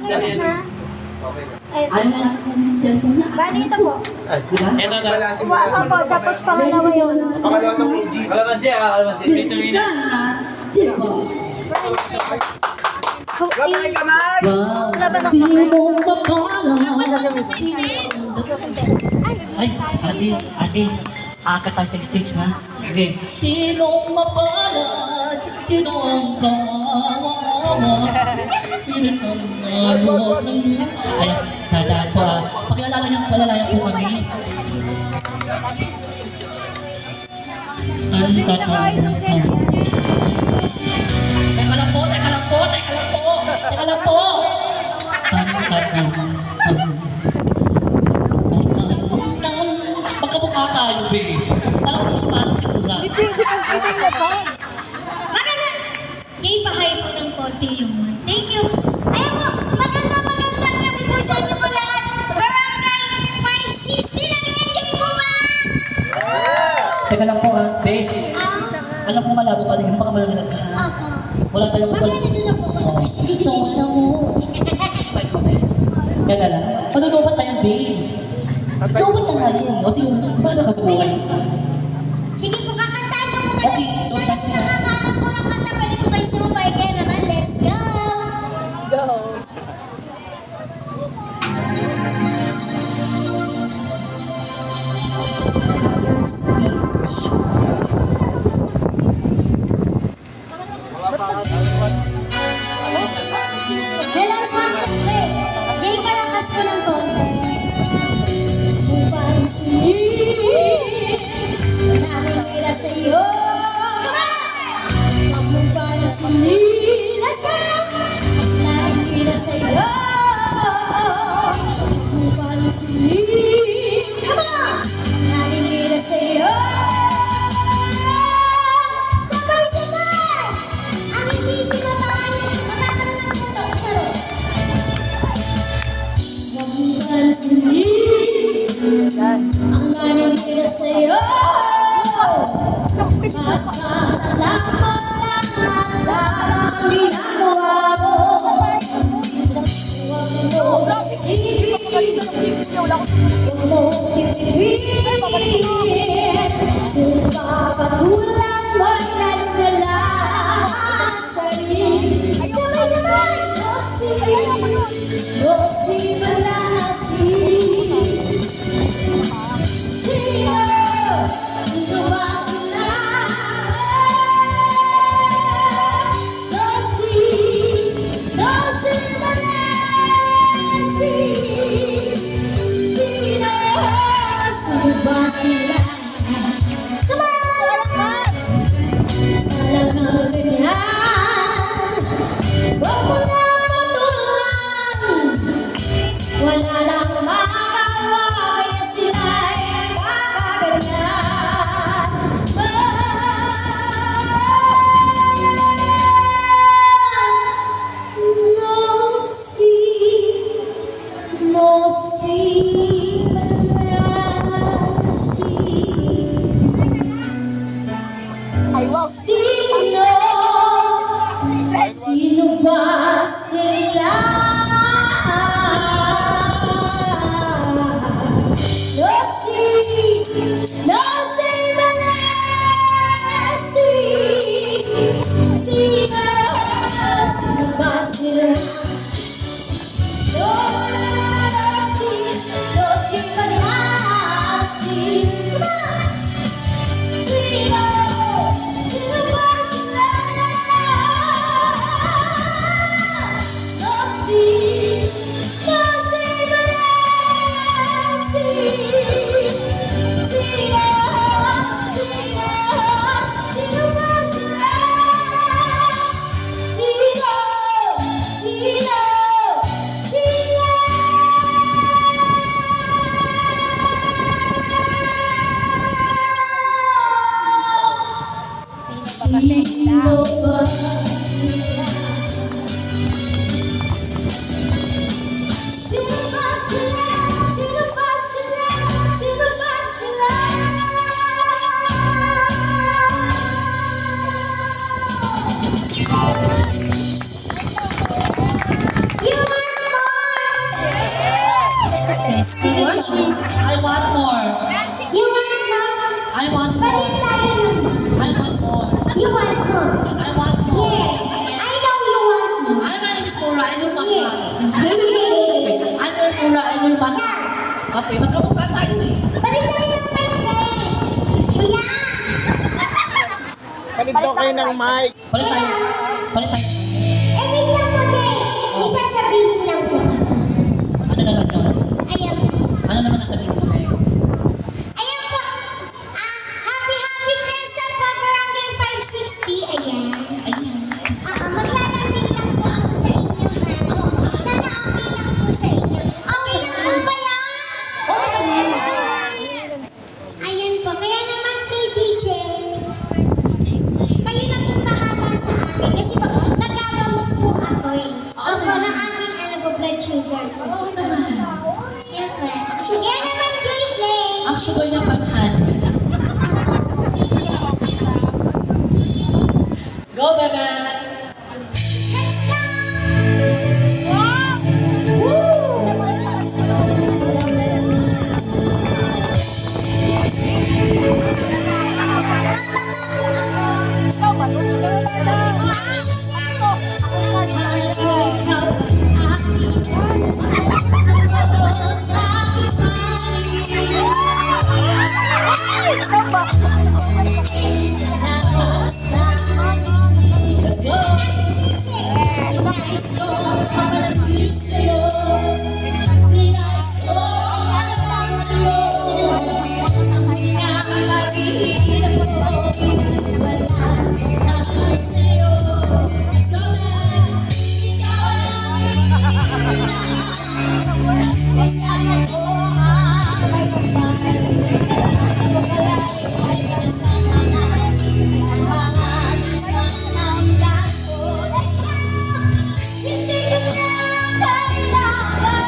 Ano na yung cellphone na? Bali ito po. Ito na. Opo, tapos pangalawa yun. Pangalawa ng AGs. Kalamansi. Pituloy na. Diba? Kamay, kamay! Wow! Laban ng Sinong mapala? Ay, ate, aakat tayo sa stage ha? Okay. Sinong mapalad? Sino ang kawawa? Sino ang narosan? Ay, dadaan po ha. Pakilala niyo po kami. Tan. Teka lang po. Tan. Magkamukha tayo, be. Alam ko sumanong si Pura. Depende kung sino mo pa. Maganda! Jay, pahay po ng konti yung thank you. Ayan po, magandang gabi po sa inyo po lahat. Barangay 560 nag-enjoy po ba? Teka lang po ha, be. Alam ko malabo pa rin, baka malalag ka ha. Opo. Wala tayong Mamaya na po ako sa Facebook. So, wala mo. Bye po, be. Yan na lang. Manulobat tayo, be. Lobat na nga rin. O sige, bahala ka sa buhay. Sige po, kakantahan ko po kayo. Okay, so Sana that's sa nakakaanap po ng kanta, pwede po kayo sumabay. Kaya naman, let's go! Let's go. Hello, Sancho. Jay, kalakas po ng konti. Nakikita sa'yo. Let's go! Nakikita sa'yo. Come on! Nakikita sa'yo. Sabay-sabay! Ang hindi sinatay. Matatanong na ito. Charot. Huwag mo pansinin ang nanimira sa'yo. Basta lamang ang ginagawa mo. Huwag mo isipin, huwag mo ipipiliin. Kung papatulan mo'y nanulala sa rin. Sabay-sabay! Rosi Malasi. Sino? Sino ba sila? Rosi Malasi. Sino? Sino ba sila? Come on! Talagang ganyan. Huwag mo na patulan. Wala lang magawa, kaya sila'y nagkakaganyan. No si Malasi. Sino ba sila? No si Malasi. Sino ba sila? No si Malasi. Come on! Sino ba sila? No si Malasi. Sino ba sila? Sino ba sila? I want more. You want more? I want Palit more. tayo ng more. I want more. You want more? Yes, I want more. Yeah. I know you want more. Hi, my name is Mura. I know Maka. Yeah. Okay, I'm your Mura. I know Maka. Okay, magkamukha tayo eh. Palit tayo ng mic, friend. Kuya! Palit daw kayo ng mic. Palit tayo. Palit tayo. Eh, wait lang po, Day. May sasabihin lang po ako. Ano naman yun? Ayan. Ano naman sasabihin mo kayo? Ayan po. Happy Quezon po, Barangay 560. Ayan. Ayan. Maglalambing lang po ako sa inyo, ha? Sana okay lang po sa inyo. Okay lang po ba yan? Oo naman. Ayan po. Kaya naman, DJ, kayo na pong bahala sa akin. Kasi po, nagagamot po ako eh. Ako ng aking blood sugar po. Oo naman. Yan po. Yan naman, J-Play. Ang sugar niya 500. Go, bebe! Let's go! Woo! Let's go! Nice ko, papalapis sa'yo. Nice ko, malaman mo. Ang pinakapag-ihirap ko, wala na sa'yo. Let's go, guys! Ikaw ang hinahanap. Kasama ko ang may kapal. Ako pala ay pinasama na. Hangad sa kanang ko. Let's go! Hindi ko na kailangan.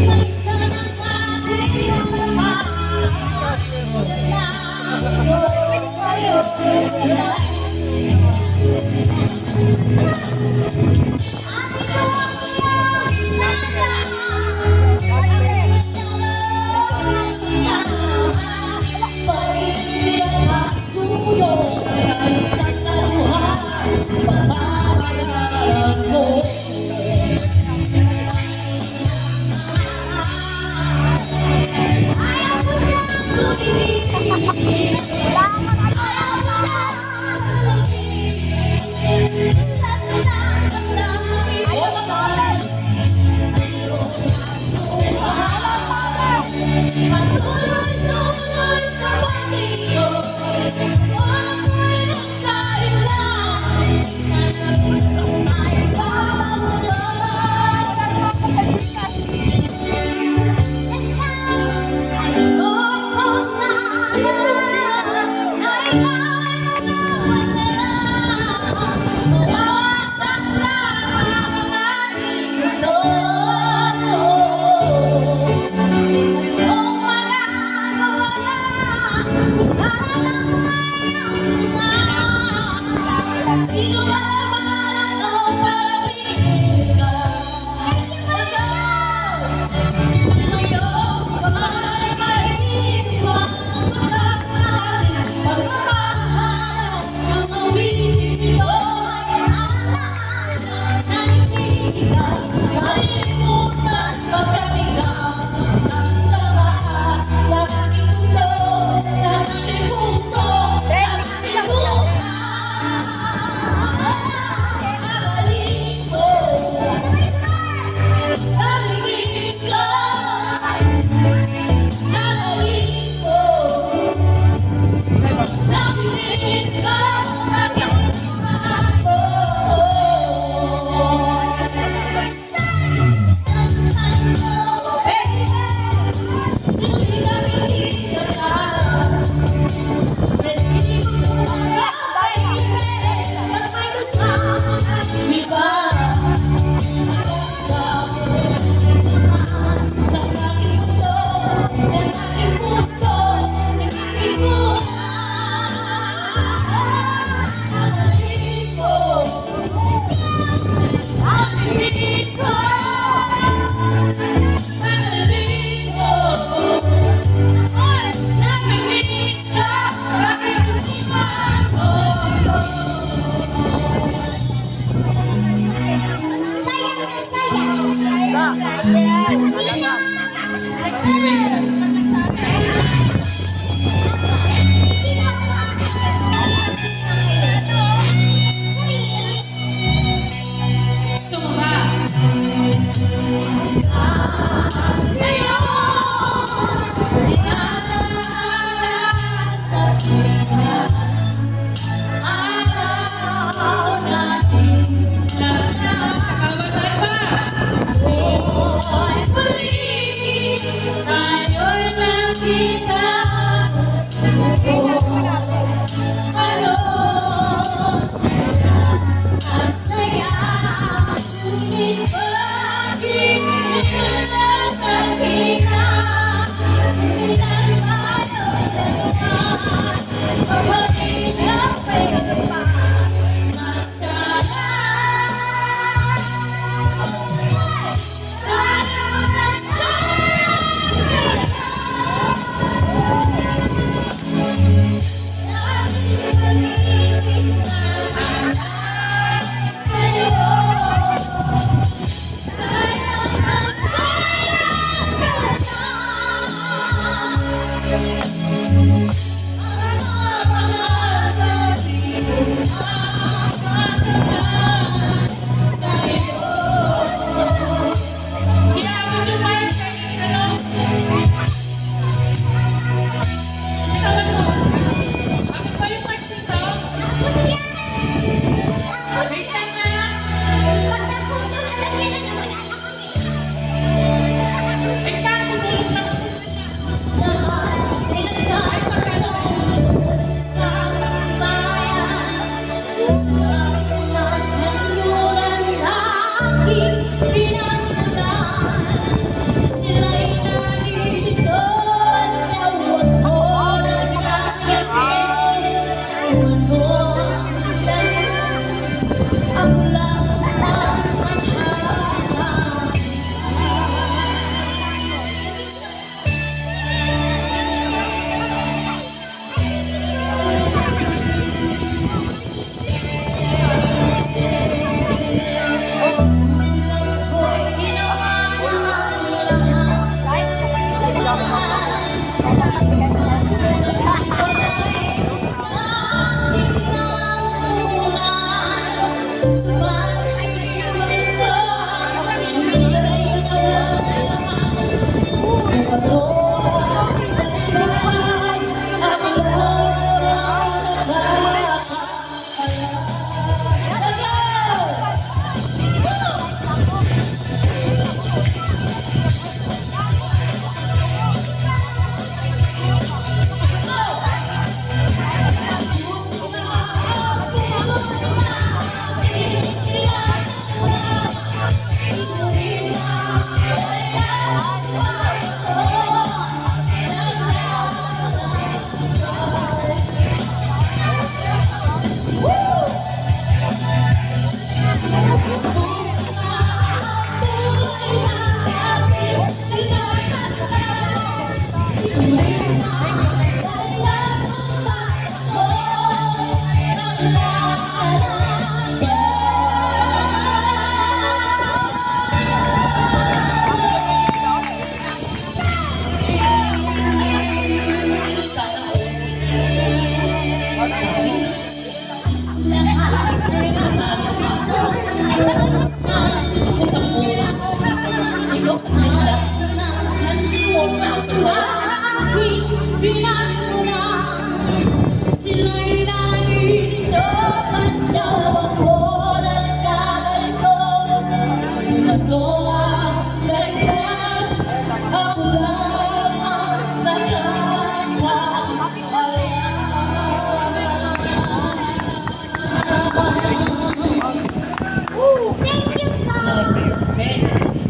Malis ka na sa aking harapan. Wala ko sa'yo. Aking buwang lang masyadong nasaktan. Pag-ibig at suyo ay nasa luha. Pamamayaan mo. Ayaw ko na tumingin. Ayaw ko na tumingin. Sa sinangkat namin. Patuloy-tuloy sa pag-ikot. Walang kwento sa ilalim. Sana pinasasay pagkabalan. Ayoko sana na ikaw ay mawawala. Mawasak lang ang aking mundo. Hindi ko magagawa. Talagang mayroon na. Sino ba naman ako para pinilit ka? Ngayon, kamahal ay maiiwan. Mataas na ating pagmamahal. Ang awitin ito ay alaala na hindi ka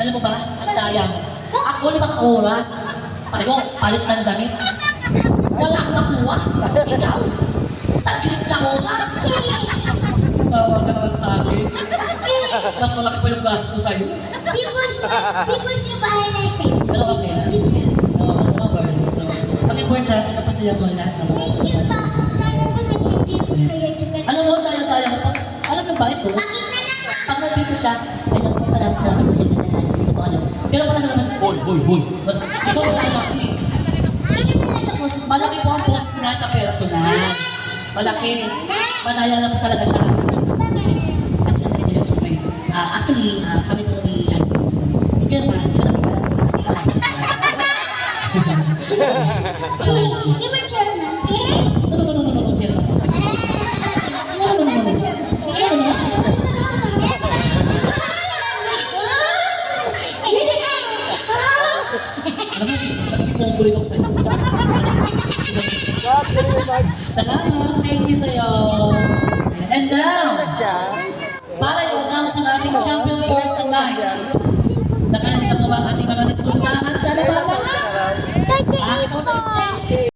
Alam mo ba, ang sayang. Ako 5 oras. Tayo, palit ng damit. Wala akong nakuha. Ikaw, sa gilid na oras. Bawa ka naman sa akin. Mas malaki pa yung gas ko sa'yo. Tipos niyo bahay na isa. Pero okay na. No worries, no. Ang importante, napasaya mo lahat ng mga Thank you pa. Sana po nag-enjoy po kayo. Alam mo, tayo. Alam mo ba ito? Bakit na naman? Pag nandito siya, ay nagpaparaming salamat po sa inyo. Pero pala sa labas, boy. Ikaw wala malaki. Hindi talaga boses. Malaki po ang boses niya sa personal. Malaki. Manaya lang po talaga siya. Bakit? At siya dito yung tumay. Actually, kami po ni German, hindi ka namin parang kasi alam. Di ba chairman? No, German. Alam mo, nag-favorite ako sa'yo. Salamat, thank you sa'yo. And now, para i-announce ang ating champion for tonight. Nakalimutan po ba ang ating mga resulta? Handa na ba ang lahat? Ito sa stage.